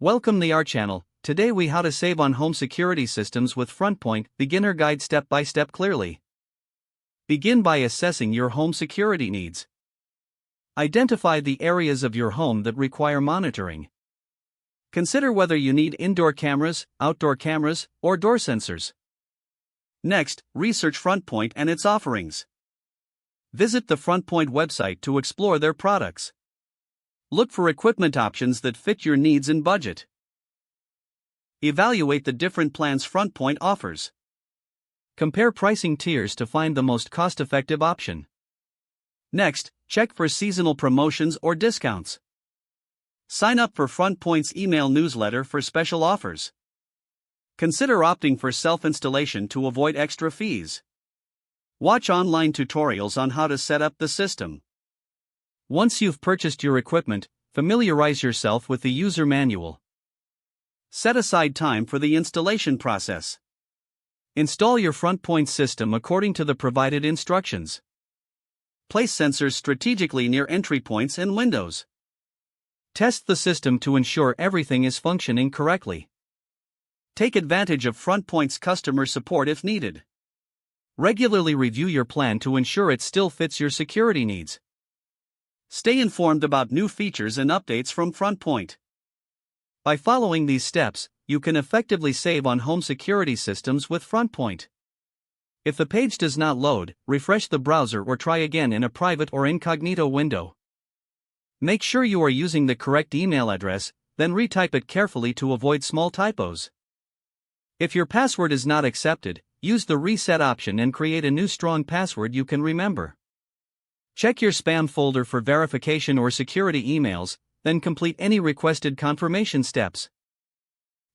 Welcome to our channel. Today we how to save on home security systems with Frontpoint beginner guide step by step clearly. Begin by assessing your home security needs. Identify the areas of your home that require monitoring. Consider whether you need indoor cameras, outdoor cameras, or door sensors. Next, research Frontpoint and its offerings. Visit the Frontpoint website to explore their products. Look for equipment options that fit your needs and budget. Evaluate the different plans Frontpoint offers. Compare pricing tiers to find the most cost-effective option. Next, check for seasonal promotions or discounts. Sign up for Frontpoint's email newsletter for special offers. Consider opting for self-installation to avoid extra fees. Watch online tutorials on how to set up the system. Once you've purchased your equipment, familiarize yourself with the user manual. Set aside time for the installation process. Install your Frontpoint system according to the provided instructions. Place sensors strategically near entry points and windows. Test the system to ensure everything is functioning correctly. Take advantage of Frontpoint's customer support if needed. Regularly review your plan to ensure it still fits your security needs. Stay informed about new features and updates from Frontpoint. By following these steps, you can effectively save on home security systems with Frontpoint. If the page does not load, refresh the browser or try again in a private or incognito window. Make sure you are using the correct email address, then retype it carefully to avoid small typos. If your password is not accepted, use the reset option and create a new strong password you can remember. Check your spam folder for verification or security emails, then complete any requested confirmation steps.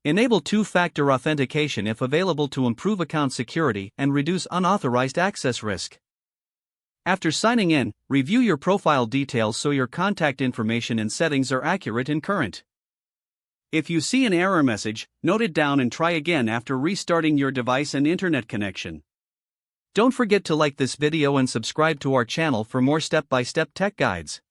Enable two-factor authentication if available to improve account security and reduce unauthorized access risk. After signing in, review your profile details so your contact information and settings are accurate and current. If you see an error message, note it down and try again after restarting your device and internet connection. Don't forget to like this video and subscribe to our channel for more step-by-step tech guides.